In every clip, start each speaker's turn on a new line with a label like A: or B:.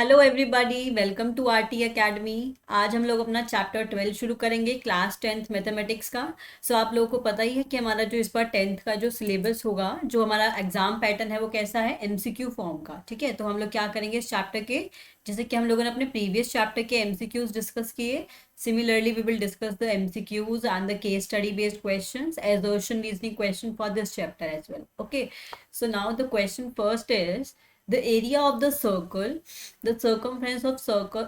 A: Hello everybody, welcome to RT academy. आज हम लोग अपना चैप्टर 12 शुरू करेंगे, क्लास 10th मैथमेटिक्स का। आप लोगों को पता ही है कि हमारा जो इस बार 10th का जो सिलेबस होगा, जो हमारा एग्जाम पैटर्न है वो कैसा है, एमसीक्यू फॉर्म का। ठीक है, तो हम लोग क्या करेंगे इस चैप्टर के, जैसे कि हम लोगों ने अपने प्रीवियस चैप्टर के एमसीक्यूज डिस्कस किए, similarly we will discuss the MCQs and the case study based questions, assertion reasoning question for this chapter as well. Okay, so now the question first is the area of the circle, the circumference of circle,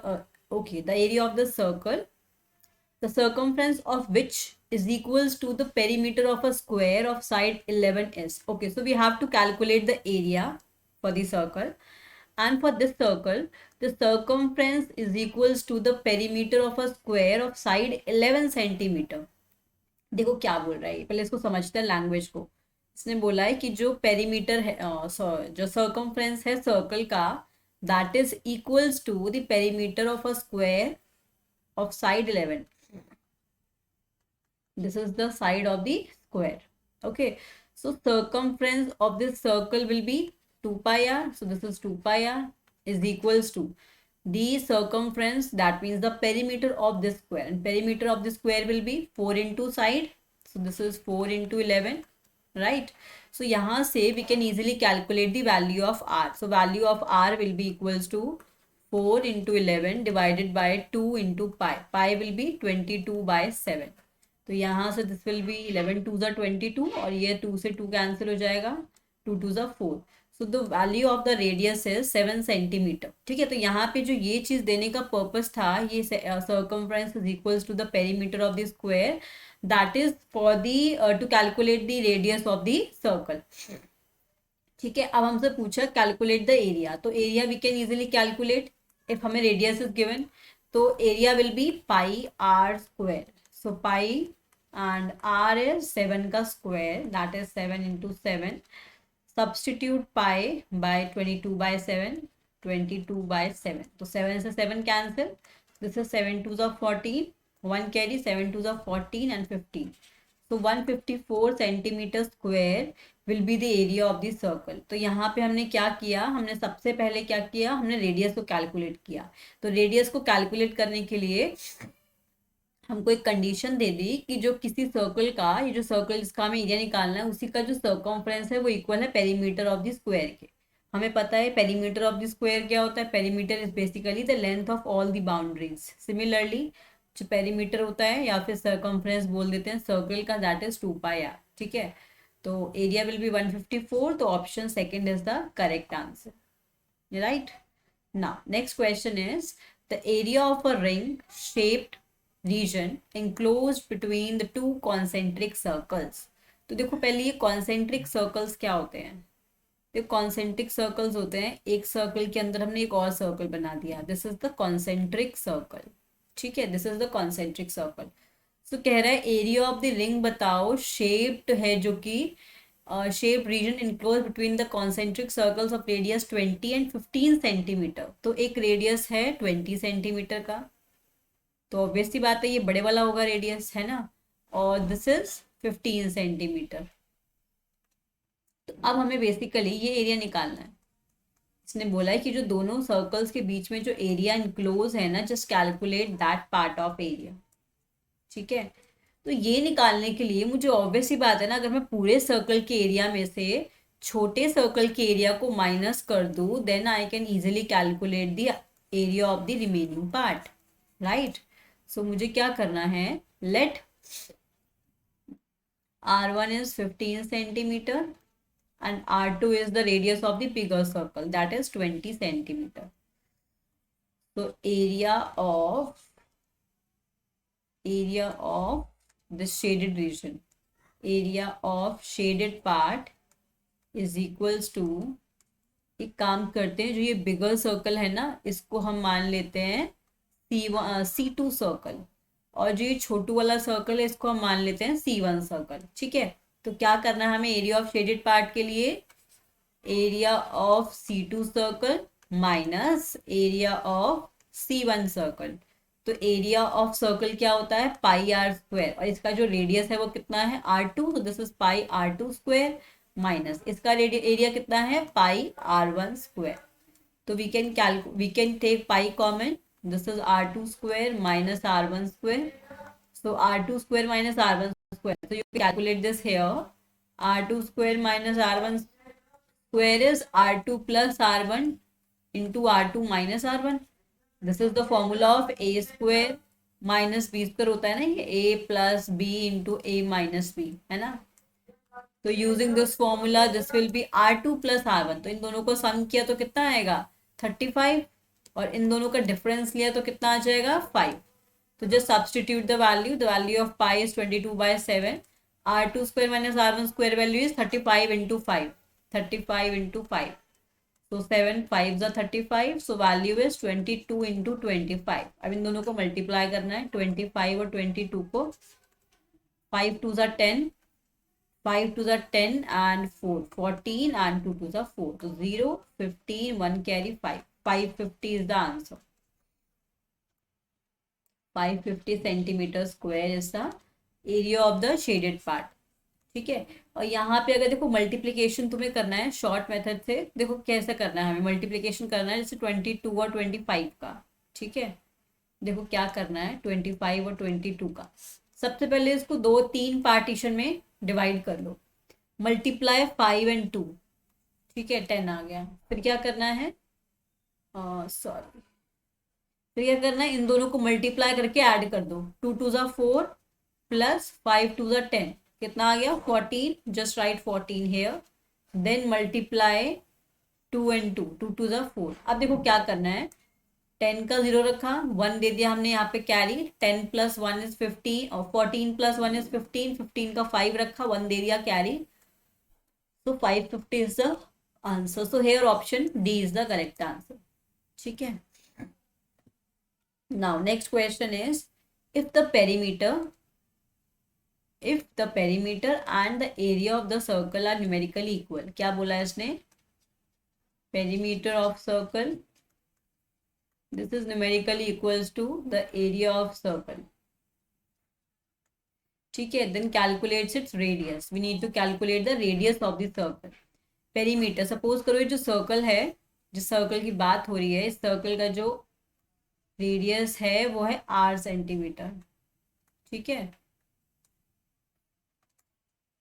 A: okay, the area of the circle, the circumference of which is equals to the perimeter of a square of side 11s. Okay, so we have to calculate the area for the circle, and for this circle the circumference is equals to the perimeter of a square of side 11 centimeter. देखो क्या बोल रहा है, पहले इसको समझते हैं language को। इसने बोला है कि जो पेरीमीटर है, जो सर्कमफ्रेंस है सर्कल का, that is equals to the perimeter of a square of side 11। this is the side of the square. Okay, so circumference of this circle will be 2 pi r, so this is 2 pi r is equals to the circumference, that means the perimeter of this square, and perimeter of the square will be 4 into side, so this is 4 into 11, right? So यहाँ से we can easily calculate the value of r. So value of r will be equals to 4 into 11 divided by 2 into pi. Pi will be 22/7. तो यहाँ से this will B 11 to ज़ा 22, और ये 2 से 2 cancel हो जाएगा, 2 टू ज़ा 4। So the value of the radius is 7 centimetre. ठीक है, तो यहाँ पे जो ये चीज़ देने का पर्पस था, ये circumference is equals to the perimeter of the square, that is for the to calculate the radius of the circle. ठीक है, अब हमसे पूछा कैलकुलेट द एरिया, तो area we can easily calculate if हमें रेडियस इज गिवन। तो area will be pi r square, so pi and r is 7 का square, that is 7 into 7. Substitute pi by 22/7, 22/7, तो 7 से 7 cancel, this is 7 2 are 14, 1 carry, 7 2 are 14 and 15, so 154 centimeter square will be the area of the circle. तो यहाँ पे हमने क्या किया, हमने सबसे पहले क्या किया, हमने रेडियस को कैलकुलेट किया। तो रेडियस को कैलकुलेट करने के लिए हमको एक कंडीशन दे दी कि जो किसी सर्कल का, ये जो सर्कल जिसका हमें एरिया निकालना है, उसी का जो सर्कमफ्रेंस है वो इक्वल है पेरीमीटर ऑफ द स्क्वायर के। हमें पता है पेरीमीटर ऑफ द स्क्वायर क्या होता है, perimeter is basically the length of all the boundaries. Similarly जो पेरीमीटर होता है, या फिर सर्कमफ्रेंस बोल देते हैं सर्कल का, दैट इज 2 पाई आर। ठीक है, तो एरिया विल बी 154, तो option second is the correct answer, right. Now next question is the area of a ring shaped region enclosed between the two concentric circles। तो देखो पहले ये concentric circles क्या होते हैं। तो concentric circles होते हैं, एक सर्कल के अंदर हमने एक और सर्कल बना दिया, this is the concentric circle। ठीक है, this is the concentric circle। तो कह रहा है एरिया ऑफ द रिंग बताओ, शेप्ड है, जो कि shape region enclose between the concentric circles of radius 20 and 15 centimetre. तो एक रेडियस है 20 सेंटीमीटर का, तो ऑब्वियस सी बात है ये बड़े वाला होगा रेडियस, है ना, और दिस इज 15 सेंटीमीटर। तो अब हमें बेसिकली ये एरिया निकालना है। इसने बोला है कि जो दोनों सर्कल्स के बीच में जो एरिया इनक्लोज है ना, just calculate that part of area. ठीक है, तो ये निकालने के लिए मुझे ऑब्वियस सी बात है ना, अगर मैं पूरे सर्कल के एरिया में से छोटे सर्कल के एरिया को माइनस कर दूं, then I can easily calculate the area of the remaining part, right. So मुझे क्या करना है, let r1 is 15 centimeter and r2 is the radius of the bigger circle, that is 20 centimeter. So area of this shaded region, area of shaded part is equals to, एक काम करते हैं, जो ये बिगर सर्कल है ना, इसको हम मान लेते हैं C2 सर्कल, और जो ये छोटू वाला सर्कल है इसको हम मान लेते हैं C1 सर्कल। ठीक है, तो क्या करना है हमें एरिया ऑफ शेडेड पार्ट के लिए, area of C2 circle minus area of C1 circle. तो एरिया ऑफ सर्कल क्या होता है, पाई आर स्क्वायर, और इसका जो रेडियस है वो कितना है, R2, तो this is pi R2 square, minus इसका एरिया कितना है, पाई R1 स्क्वायर। तो we can take pi common. This is r2 square minus r1 square. So r2 square minus r1 square. So you calculate this here. r2 square minus r1 square is r2 plus r1 into r2 minus r1. This is the formula of a square minus b square होता है ना, ये a plus b into a minus b है ना. तो using this formula this will B r2 plus r1. तो इन दोनों को सम किया तो कितना आएगा 35, और इन दोनों का डिफरेंस लिया तो कितना आ जाएगा 5. तो just substitute the value of pi is 22/7. r2 square minus r1 square value is 35 into 5. 35 into 5. So 7 5s are 35. So value is 22 into 25. अब इन दोनों को मल्टीप्लाई करना है 25 और 22 को. 5 2s are 10. 5 2s are 10 and 4 14 and 2 2s are 4. So 0 15 1 carry 5. 550 is the answer. 550 centimeter square is the area of the shaded part. ठीक है. और यहाँ पे अगर देखो मल्टीप्लीकेशन तुम्हें करना है शॉर्ट मेथड से, देखो कैसे करना है. हमें मल्टीप्लीकेशन करना है जैसे 22 और 25 का. ठीक है. देखो क्या करना है 25 और 22 का. सबसे पहले इसको 2-3 पार्टीशन में डिवाइड कर लो. Multiply 5 and 2. ठीक है 10 आ गया. फिर क्या करना है सॉरी फिर क्या करना है इन दोनों को मल्टीप्लाई करके ऐड कर दो. 2 2s are 4 plus 5 2s are 10. कितना आ गया 14. Just right 14 here. Then multiply 2 and 2. 2 2s are 4. अब देखो क्या करना है 10 का 0 रखा 1 दे दिया हमने यहाँ पे कैरी. 10 प्लस 1 इज 15 और 14 प्लस 1 इज 15. 15 का 5 रखा 1 दे दिया carry. So 550 is the answer. So here option D is the correct answer. ठीक है. Now next question is if the perimeter and the area of the circle are numerically equal. क्या बोला है इसने perimeter of circle, this is numerically equals to the area of circle. ठीक है. Then calculates its radius. We need to calculate the radius of the circle. Perimeter, suppose करो ये जो circle है, जिस सर्कल की बात हो रही है, इस सर्कल का जो रेडियस है वो है r सेंटीमीटर. ठीक है.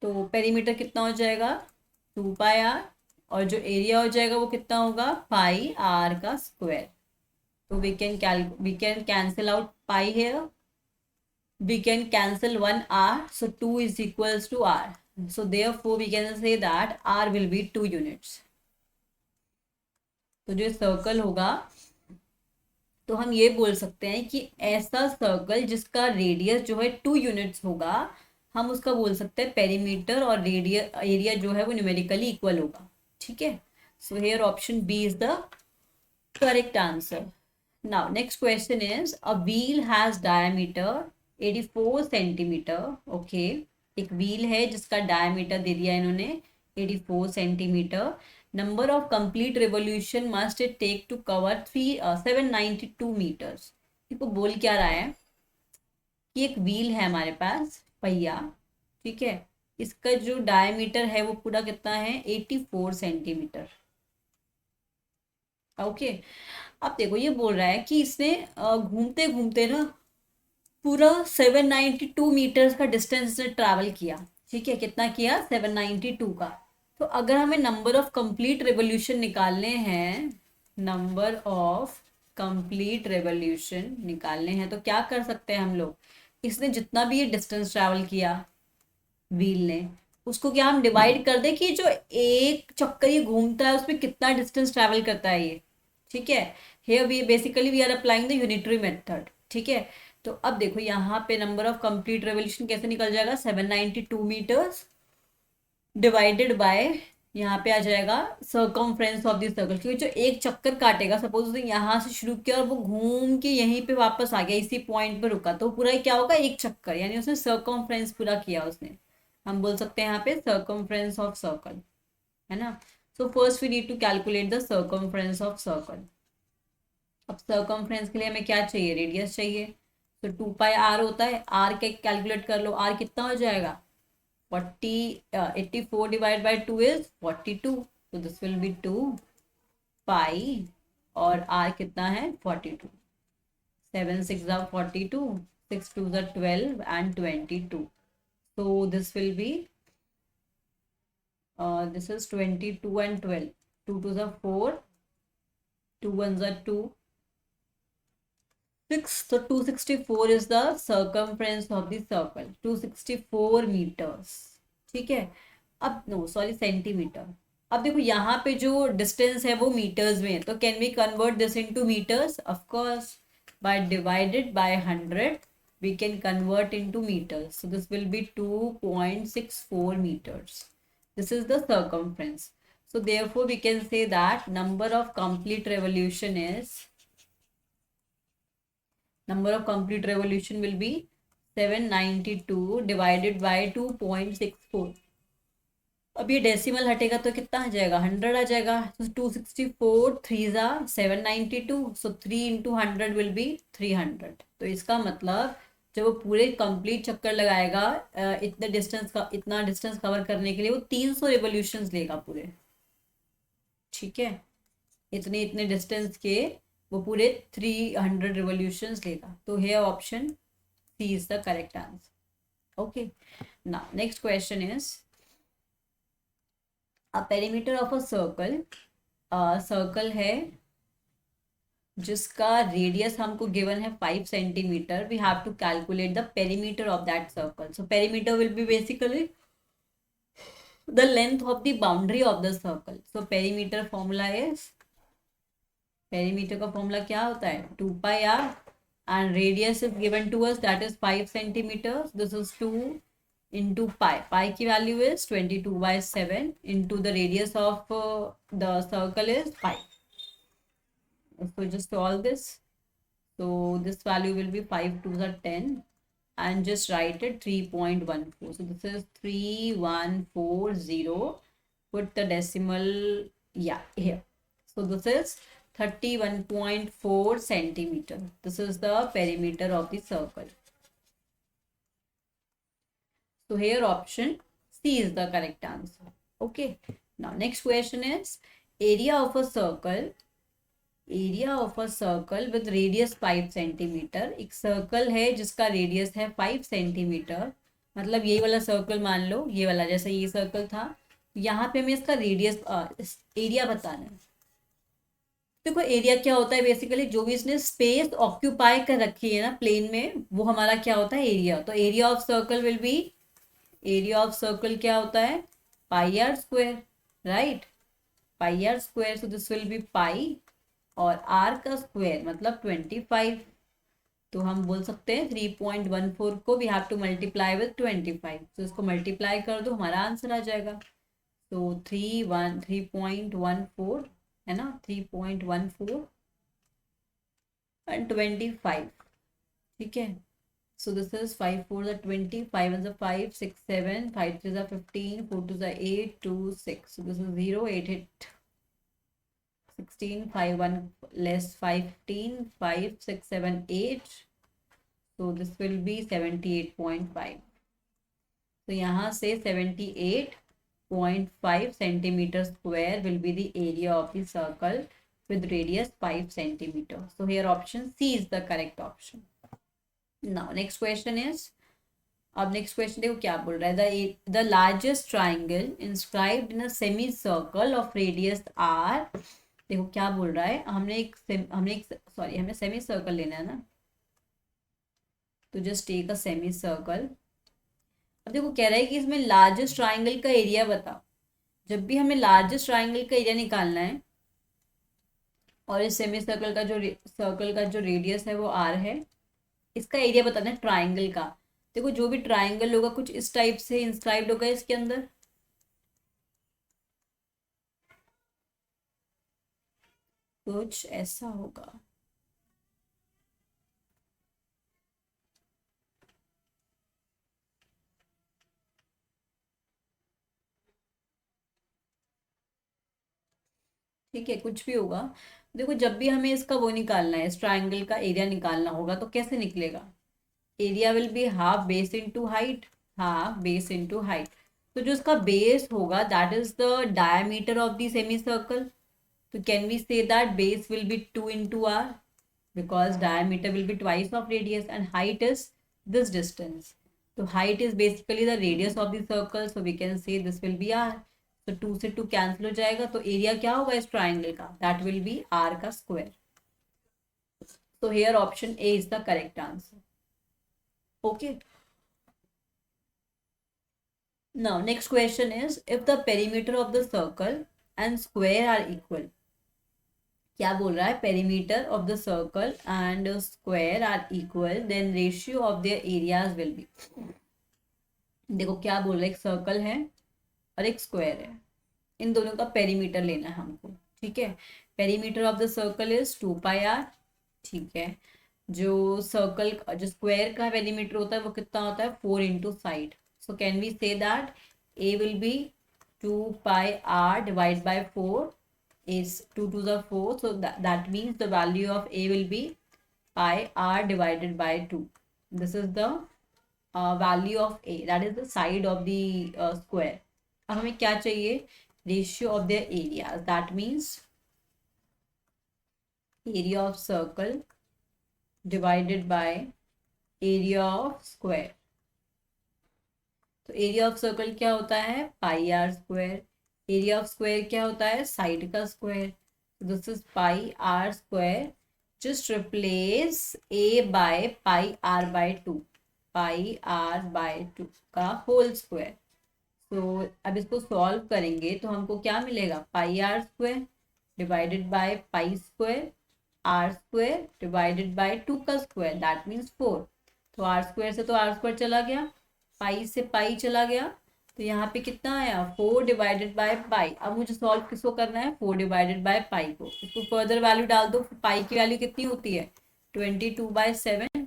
A: तो पेरीमीटर कितना हो जाएगा 2 पाई r, और जो एरिया हो जाएगा वो कितना होगा पाई r का स्क्वायर. तो we can cancel out pi here. We can cancel 1 r, so 2 is equals to r. So therefore we can say that r will be 2 units. तो जो सर्कल होगा तो हम ये बोल सकते हैं कि ऐसा सर्कल जिसका रेडियस जो है 2 यूनिट्स होगा, हम उसका बोल सकते हैं पेरीमीटर, और एरिया जो है वो न्यूमेरिकली इक्वल होगा. ठीक है. So here option B is the correct answer. Now next question is a wheel has diameter 84 centimetre. Okay. एक व्हील है जिसका डायमीटर दे दिया इन्होंने 84 centimetre. Number of complete revolution must it take to cover 792 metres. इसको बोल क्या रहा है कि एक व्हील है हमारे पास पहिया. ठीक है. इसका जो डायमीटर है वो पूरा कितना है 84 सेंटीमीटर. ओके. अब देखो ये बोल रहा है कि इसने घूमते घूमते ना पूरा 792 मीटर्स का डिस्टेंस ने ट्रैवल किया. ठीक है. कितना किया 792 का. तो अगर हमें नंबर ऑफ कंप्लीट रेवोल्यूशन निकालने हैं, नंबर ऑफ कंप्लीट रेवोल्यूशन निकालने हैं, तो क्या कर सकते हैं हम लोग. इसने जितना भी ये डिस्टेंस ट्रैवल किया व्हील ने, उसको क्या हम डिवाइड कर दें कि जो एक चक्कर ये घूमता है उसमें कितना डिस्टेंस ट्रैवल करता है ये. ठीक है. Here we are applying the unitary method. ठीक है. तो अब देखो यहाँ पे नंबर ऑफ कंप्लीट रेवोल्यूशन कैसे निकल जाएगा 792 मीटर्स डिवाइडेड बाय, यहाँ पे आ जाएगा सर्कमफ्रेंस ऑफ द सर्कल. क्योंकि जो एक चक्कर काटेगा, सपोज उसने यहाँ से शुरू किया और वो घूम के यहीं पे वापस आ गया, इसी पॉइंट पे रुका, तो पूरा क्या होगा एक चक्कर, यानी उसने सर्कमफ्रेंस पूरा किया उसने. हम बोल सकते हैं यहाँ पे सर्कमफ्रेंस ऑफ सर्कल, है ना. So first we need to calculate the circumference of circle. अब सर्कमफ्रेंस के लिए हमें क्या चाहिए रेडियस चाहिए. तो 2 पाई r होता है. r के कैलकुलेट कर लो. r कितना हो जाएगा 84 divided by 2 is 42. So this will be 2 pi और आर कितना है 42. 7 6 are 42, 6 2 are 12 and 22. So this will be this is 22 and 12. 2 2s are 4, 2 1s are 2, 6. So 264 is the circumference of the circle. 264 meters. ठीक है. अब no sorry centimetre. अब देखो यहाँ पे जो डिस्टेंस है वो मीटर्स में है, तो can we convert this into metres? Of course, by divided by 100 we can convert into meters, so this will be 2.64 meters. This is the circumference. So therefore we can say that number of complete revolution will be 792 divided by 2.64. अब ये decimal हटेगा तो कितना आ जाएगा? 100 आ जाएगा. तो 264 3 जा 792, सो 3 into 100 will be 300. तो इसका मतलब जब वो पूरे कंप्लीट चक्कर लगाएगा इतना डिस्टेंस कवर करने के लिए वो 300 रिवोल्यूशंस लेगा पूरे. ठीक है, इतने इतने डिस्टेंस के वो पूरे 300 रिवोल्यूशंस लेगा. तो है option C is the correct answer. Okay, now next question is a perimeter of a circle है जिसका रेडियस हमको गिवन है 5 centimetre. We have to calculate the perimeter of that circle. So perimeter will be basically the length of the boundary of the circle. So perimeter formula is, perimeter का formula क्या होता है? 2 pi r and radius is given to us, that is 5 centimeters. This is 2 into pi. Pi की value is 22/7 into the radius of the circle is 5. So just solve this. So this value will be 5 2s are 10 and just write it 3.14. So this is 3140. Put the decimal, yeah, here. So this is 31.4 centimeter. This is the perimeter of the circle. So here option C is the correct answer. Okay. Now next question is area of a circle. Area of a circle with radius 5 centimeter. एक circle है जिसका radius है 5 centimetre. मतलब ये वाला circle मान लो, ये वाला जैसे ये सर्कल था, यहाँ पे हमें इसका रेडियस एरिया बताना है. देखो एरिया क्या होता है? बेसिकली जो भी इसने स्पेस ऑक्यूपाई कर रखी है ना प्लेन में, वो हमारा क्या होता है? एरिया. तो area of circle will be, area of circle क्या होता है? Pi r square, right? Pi r square. So this will be pi और आर का स्क्वायर मतलब 25. तो हम बोल सकते हैं 3.14 को we have to multiply with 25. तो इसको मल्टीप्लाई कर दो, हमारा आंसर आ जाएगा. तो 3.14 है ना, 3.14 and 25. ठीक है. So this is 5 4 are 20, 5 1 are 5, 6 7, 5 3 are 15, 4 2 are 8, 2 6. So this is 0, 8 8 16, 5 1 less 15, 5 6 7 8. So this will be 78.5. तो यहाँ से 78.5 centimeter square will be the area of the circle with radius 5 centimeter. So here option C is the correct option. Now next question is, अब next question देखो क्या बोल रहा है. The largest triangle inscribed in a semicircle of radius r. देखो क्या बोल रहा है. हमें सेमी सर्कल लेना है ना, तो just take a semi circle. अब देखो कह रहा है कि इसमें लार्जेस्ट ट्राइंगल का एरिया बताओ. जब भी हमें लार्जेस्ट ट्राइंगल का एरिया निकालना है और इस सेमी सर्कल का जो रेडियस है वो आर है, इसका एरिया बताना है ट्राइंगल का. देखो जो भी ट्राइंगल होगा कुछ इस टाइप से इंस्क्राइब्ड होगा इसके अंदर. कुछ ऐसा होगा. ठीक है, कुछ भी होगा. देखो जब भी हमें इसका वो निकालना है, इस ट्राइंगल का एरिया निकालना होगा, तो कैसे निकलेगा? Area will be half base into height. Half base into height. तो जो इसका बेस होगा that is the diameter of the semi circle. तो can we say that base will be 2 into r, because diameter will be twice of radius and height is this distance. So height is basically the radius of the circle, so we can say this will be r. So 2 से 2 cancel हो जाएगा, तो area क्या होगा इस triangle का, that will be r का square. So here option A is the correct answer. Okay. Now next question is, if the perimeter of the circle and square are equal. क्या बोल रहा है, perimeter of the circle and square are equal, then ratio of their areas will be. देखो क्या बोल रहा है, एक सर्कल है और एक स्क्वायर है, इन दोनों का पेरीमीटर लेना है हमको. ठीक है, perimeter of the circle is 2πr. ठीक है, जो सर्कल जो स्क्वायर का पेरीमीटर होता है वो कितना होता है, 4 into side. So can we say that A will be 2πr divide by 4 is 2 to the 4, so that means the value of a will be pi r divided by 2. This is the value of a, that is the side of the square. अब हमें क्या चाहिए, ratio of their areas, that means area of circle divided by area of square. तो area of circle क्या होता है, pi r square. Area of square क्या होता है, साइड का square. This is pi r square. Just replace a by pi r by 2, pi r by 2 का whole square. तो अब इसको सॉल्व करेंगे तो हमको क्या मिलेगा, pi r square divided by pi square r square divided by 2 का स्क्वायर, दैट मीन्स 4. तो आर स्क्वायर से तो आर स्क्वायर चला गया, पाई से पाई चला गया, तो यहाँ पे कितना आया, 4 डिवाइडेड बाय पाई. अब मुझे सॉल्व किसको करना है, 4 डिवाइडेड बाय पाई को. इसको फर्दर वैल्यू डाल दो, पाई की वैल्यू कितनी होती है, 22/7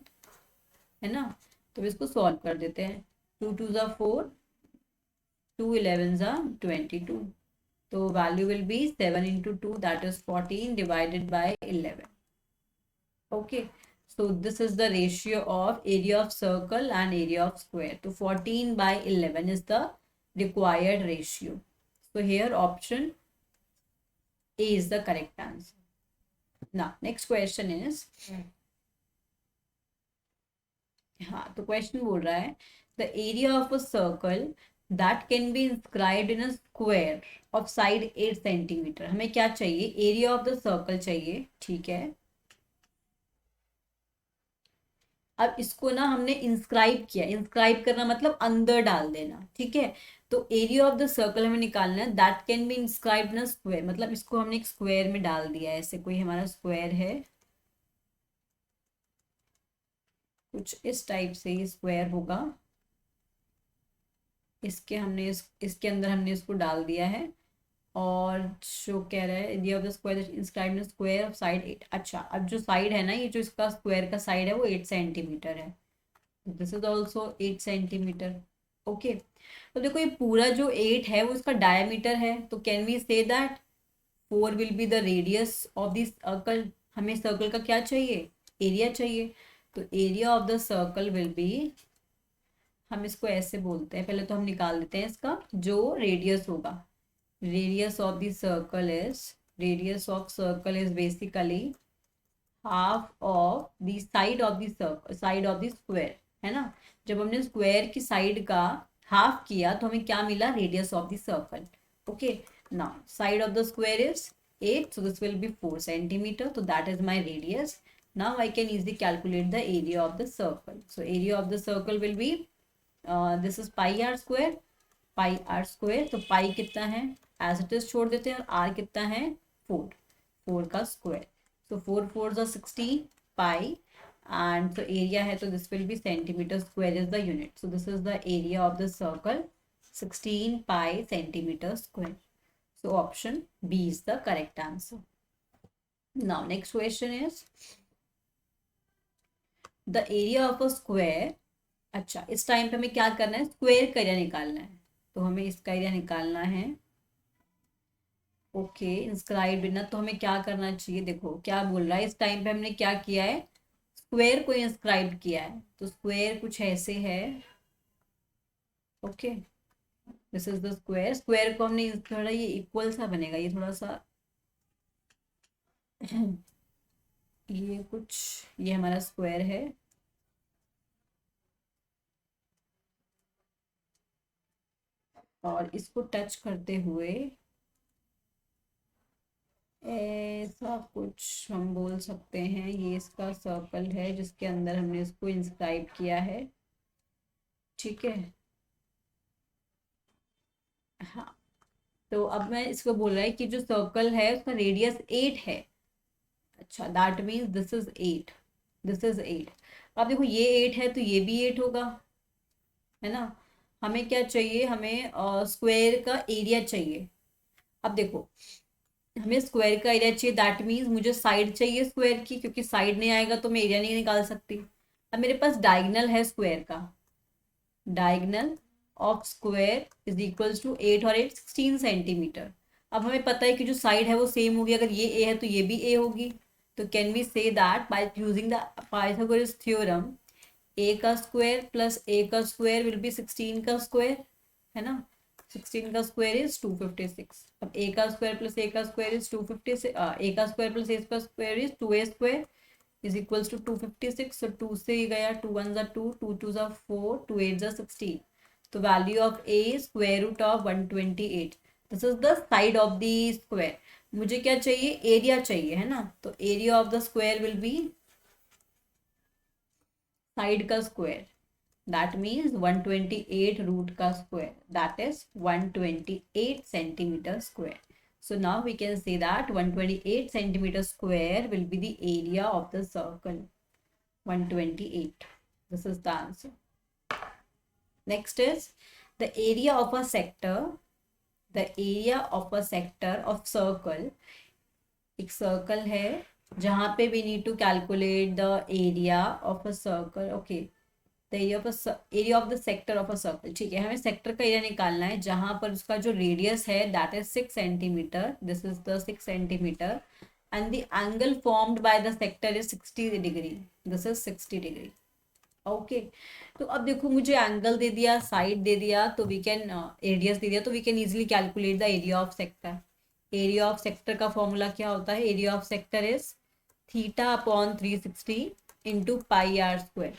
A: है ना. तो इसको सॉल्व कर देते हैं. 2 2 ज़ा 4, 2 11 ज़ा 22. तो value will be 7 into 2, that is 14 divided by 11. Okay, so this is the ratio of area of circle and area of square. So 14/11 is the required ratio. So here option A is the correct answer. Now next question is, हाँ तो question बोल रहा है, the area of a circle that can be inscribed in a square of side 8 centimeter. हमें क्या चाहिए, area of the circle चाहिए. ठीक है, अब इसको ना हमने इंस्क्राइब किया, इंस्क्राइब करना मतलब अंदर डाल देना. ठीक है, तो एरिया ऑफ द सर्कल हमें निकालना है, that can be inscribed in a square. मतलब इसको हमने एक स्क्वायर में डाल दिया है. ऐसे कोई हमारा स्क्वायर है, कुछ इस टाइप से ये स्क्वायर होगा. इसके अंदर हमने इसको डाल दिया है. और जो कह रहा है, area of the square inscribed in square of side 8. अच्छा, अब जो साइड है ना, ये जो इसका स्क्वायर का साइड है वो 8 सेंटीमीटर है. This is also 8 centimetre. Okay, तो देखो ये पूरा जो 8 है वो इसका डायमीटर है. तो can we say that 4 will be the radius of this circle. हमें सर्कल का क्या चाहिए, एरिया चाहिए. तो area of the circle will be, हम इसको ऐसे बोलते हैं, पहले तो हम निकाल देते हैं इसका जो रेडियस होगा. radius of the circle is basically half of the side of the circle, side of the square, है ना. जब हमने स्क्वायर की साइड का हाफ किया तो हमें क्या मिला, radius of the circle. Okay, now side of the square is 8, so this will be 4 centimeter, so that is my radius. Now I can easily calculate the area of the circle. So area of the circle will be this is pi r square, pi r square. तो pi कितना है, as it is छोड़ देते हैं, और are कितना है, 4 का स्क्वायर. सो 4 4 ज़ा 16 पाई, एंड तो एरिया है तो this will be centimetre square is the unit. So this is the area of the circle, 16 pi centimetre square. So option B is the correct answer. Now next question is, the area of a square. अच्छा, इस time पे हमें क्या करना है, square का area निकालना है. तो हमें इसका एरिया निकालना है. ओके, इंस्क्राइब बिना, तो हमें क्या करना चाहिए, देखो क्या बोल रहा है. इस टाइम पे हमने क्या किया है, स्क्वायर को इंस्क्राइब किया है. तो स्क्वायर कुछ ऐसे है. Okay, this is the square. Square को हमने थोड़ा, ये इक्वल सा बनेगा, ये थोड़ा सा ये कुछ, ये हमारा स्क्वायर है, और इसको टच करते हुए ऐसा कुछ हम बोल सकते हैं, ये इसका सर्कल है जिसके अंदर हमने इसको इंस्क्राइब किया है। ठीक है, हाँ। तो अब मैं इसको बोल रहा है कि जो सर्कल है उसका रेडियस 8 है। अच्छा, that means this is 8, this is 8। अब देखो ये 8 है तो ये भी 8 होगा, है ना। हमें क्या चाहिए, हमें स्क्वायर का एरिया चाहिए। अब देखो, हमें स्क्वायर का एरिया चाहिए, दैट मीन्स मुझे साइड चाहिए स्क्वायर की, क्योंकि साइड नहीं आएगा तो मैं एरिया नहीं निकाल सकती। अब मेरे पास डायगनल है स्क्वायर का, diagonal of square is equals to 8 और 8 16 सेंटीमीटर। अब हमें पता है कि जो साइड है वो सेम होगी, अगर ये ए है तो ये भी ए होगी। तो can we say that by using the Pythagoras theorem, a का स्क्वायर प्लस ए का स्क्वायर विल बी 16 का स्क्वायर, है ना। 16 का स्क्वायर इज 256। अब ए का स्क्वायर प्लस ए का स्क्वायर इज 256, ए का स्क्वायर प्लस ए का square is 2a square is equals to 256। So 2 से ही गया, 2 1 जा 2, 2 2 जा 4, 2 8 जा 16। तो value of A square root of 128। This is the side of the square. मुझे क्या चाहिए, एरिया चाहिए, है ना। तो area of the square will be side का स्क्वायर, दैट मीन्स 128 रूट का square, that is 128 centimetre square. So now we can say that 128 centimeter square will be the area of the circle. 128. This is the answer. Next is the area of a sector. The area of a sector of circle. एक circle है जहाँ पे we need to calculate the area of a circle. Okay. The area of the sector of a circle. ठीक है, हमें sector का area निकालना है जहां पर उसका जो रेडियस है that is 6 centimetre, this is the 6 centimetre, and the angle formed by the sector is 60 degree, this is 60 degree. Okay, तो अब देखो मुझे एंगल दे दिया, साइड दे दिया, तो वी कैन रेडियस दे दिया, तो we can easily calculate the area of sector. Area of sector का फॉर्मूला क्या होता है, area of sector is theta upon 360 into pi r square.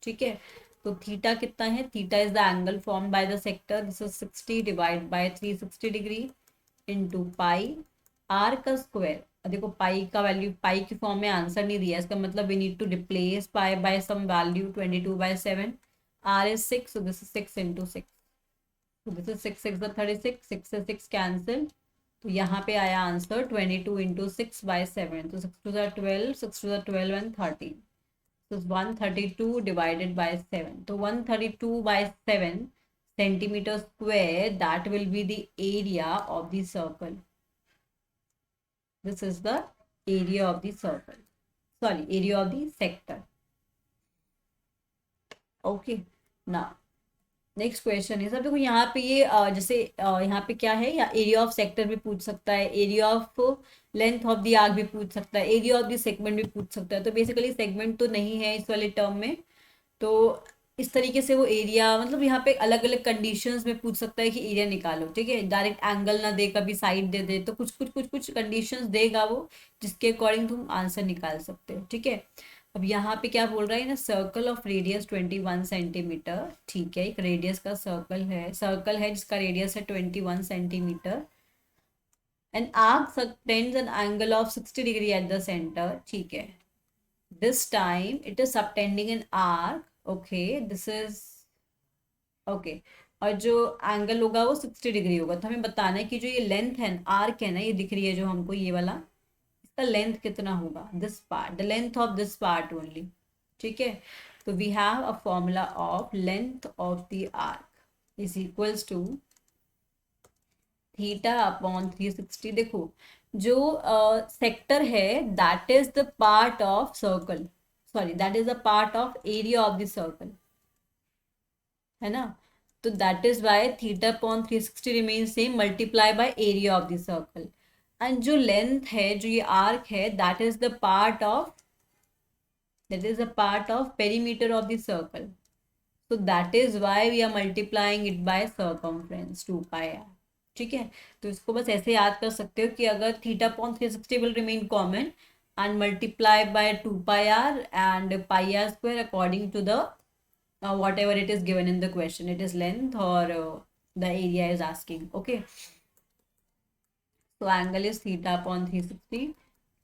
A: ठीक है, तो थीटा कितना है, theta is the angle form by the sector, this is 60 divide by 360 degree into pi r का स्क्वायर। देखो पाई का वैल्यू, पाई की फॉर्म में आंसर नहीं दिया, इसका मतलब we need to replace pi by some value 22/7। R is 6, so this is 6 into 6, so this is 6 6 the 36, 6 से 6 कैंसिल, तो यहाँ पे आया आंसर 22 इंटू 6/7, तो 6 to the 12, 6 to the 12 and 13, so 132 divided by 7, तो 132 by 7 centimeter square, that will be the area of the circle. This is the area of the circle, sorry, area of the sector. Okay, now next question है, सब देखो यहाँ पे ये जैसे यहाँ पे क्या है, या एरिया ऑफ सेक्टर भी पूछ सकता है, area of length of the arc भी पूछ सकता है, एरिया ऑफ द सेगमेंट भी पूछ सकता है। तो बेसिकली सेगमेंट तो नहीं है इस वाले टर्म में, तो इस तरीके से वो एरिया, मतलब यहाँ पे अलग अलग कंडीशंस में पूछ सकता है कि एरिया निकालो। ठीक है, डायरेक्ट एंगल ना दे, कभी साइड दे दे, तो कुछ कुछ कुछ कुछ कंडीशंस देगा वो, जिसके अकॉर्डिंग तुम आंसर निकाल सकते हो। ठीक है, अब यहाँ पे क्या बोल रहा है ना, सर्कल ऑफ रेडियस 21 सेंटीमीटर। ठीक है, एक रेडियस का सर्कल है जिसका रेडियस है 21 centimetre, and arc subtends an angle of 60 degree at the centre. ठीक है, this time it is subtending an arc. Okay, this is okay, और जो एंगल होगा वो 60 डिग्री होगा। तो हमें बताना है कि जो ये लेंथ है, आर्क है ना, ये दिख रही है जो हमको, ये वाला, इसका लेंथ कितना होगा, this part, the length of this part only. ठीक है, तो we have a formula of length of the arc is equals to theta upon 360। देखो जो सेक्टर है that is the part of circle, sorry that is the part of area of the circle, है ना। तो that is why theta upon 360 remain same, multiply by area of the circle. And जो length है, जो ये arc है, that is the part of, that is a part of perimeter of the circle, so that is why we are multiplying it by circumference 2 pi r. ठीक है, तो इसको बस ऐसे याद कर सकते हो कि अगर theta upon 360 will remain common and multiply by 2 pi r and pi r square according to the whatever it is given in the question, it is length or the area is asking. Okay, so angle is theta upon 360,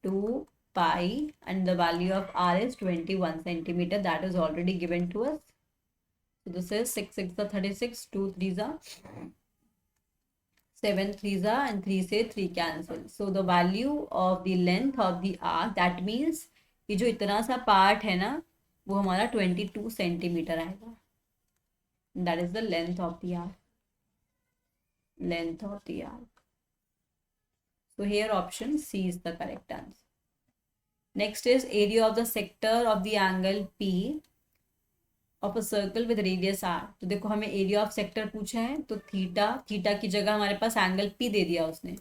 A: 2 pi, and the value of r is 21 centimeter. That is already given to us. So this is 6 6 are 36, 2 3s are 7 3s are, and 3 से 3 cancel. So the value of the length of the arc, that means ये जो इतना सा part है ना, वो हमारा 22 centimetre आएगा. That is the length of the arc. Length of the arc. So here option C is the correct answer. Next is area of the sector of the angle P of a circle with radius r. तो देखो हमें area of sector पूछा है, तो theta की जगह हमारे पास angle P दे दिया उसने,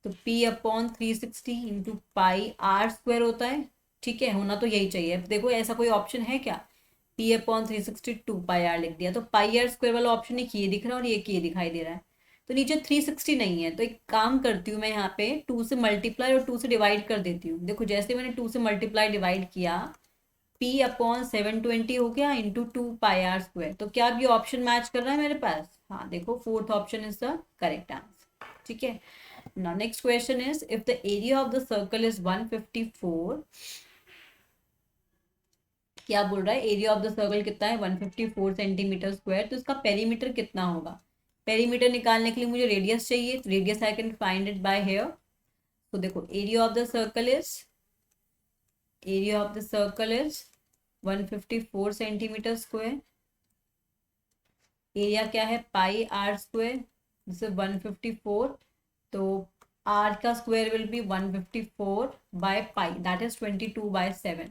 A: तो P upon 360 into pi r square होता है. ठीक है, होना तो यही चाहिए. देखो ऐसा कोई ऑप्शन है क्या, P अपॉन 360 2 pi r लिख दिया, तो पाई आर स्क्वायर वाला ऑप्शन एक ये दिख रहा है और एक ये दिखाई दे रहा है. तो नीचे 360 नहीं है, तो एक काम करती हूँ मैं यहाँ पे 2 से मल्टीप्लाई और 2 से डिवाइड कर देती हूँ. देखो जैसे मैंने 2 से मल्टीप्लाई डिवाइड किया, P अपॉन 720 हो गया इंटू 2 pi r स्क्वायर. तो क्या अब ये ऑप्शन मैच कर रहा है मेरे पास? हाँ देखो, fourth option is the correct answer. ठीक है, now next question is if the area of the circle is 154. क्या बोल रहा है, एरिया ऑफ द सर्कल कितना है, 154 सेंटीमीटर स्क्वायर. तो इसका पेरीमीटर कितना होगा? पेरीमीटर निकालने के लिए मुझे रेडियस चाहिए, तो radius I can find it by here. तो देखो area of the circle is 154 centimetre square. Area क्या है, pi r square. This is 154, तो आर का square will be 154 by pi, that is 22/7.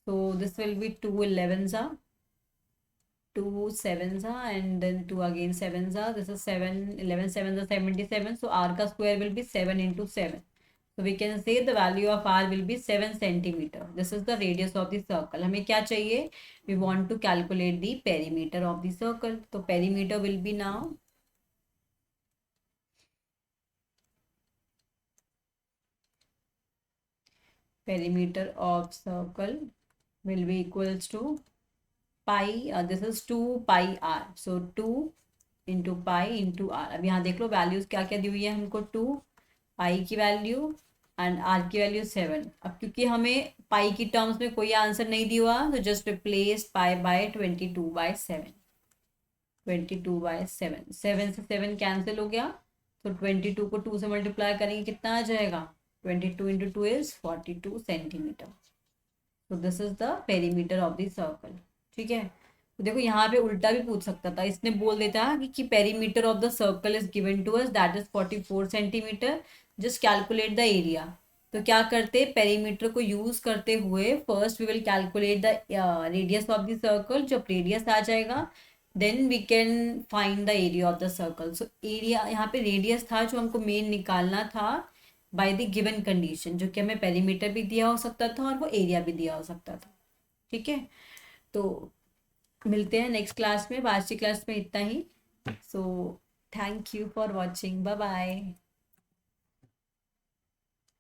A: So this will be 2 11s are, 2 7s are, and then 2 again 7s are. This is 7 11 7s are 77. So r ka square will be 7 into 7. So we can say the value of r will be 7 centimeter. This is the radius of the circle. हमें क्या चाहिए? We want to calculate the perimeter of the circle. तो perimeter will be now perimeter of circle will be equals to pi, this is 2 pi r. So 2 into pi into r. अब यहाँ देख लो values क्या क्या दी हुई है हमको, 2 पाई की वैल्यू एंड आर की वैल्यू 7. अब क्योंकि हमें पाई की टर्म्स में कोई आंसर नहीं दिया हुआ, तो जस्ट रिप्लेस पाई बाय 22/7. 22/7, 7 से 7 कैंसिल हो गया, तो 22 को 2 से मल्टीप्लाई करेंगे कितना आ जाएगा, 22 इंटू 2 इज 42 सेंटीमीटर. तो this is the perimeter of the circle. ठीक है, तो देखो यहाँ पे उल्टा भी पूछ सकता था, इसने बोल देता कि perimeter of the circle is given to us, that is 44 centimetre. Just calculate the area. तो क्या करते, पेरीमीटर को यूज करते हुए first we will calculate the radius of the circle. जब रेडियस आ जाएगा then we can find the area of the circle. So area, यहाँ पे रेडियस था जो हमको मेन निकालना था बाय द गिवन कंडीशन, जो कि हमें पेरीमीटर भी दिया हो सकता था और वो एरिया भी दिया हो सकता था. ठीक है, तो मिलते हैं नेक्स्ट क्लास में. आज की क्लास में इतना ही. So thank you for watching, bye bye.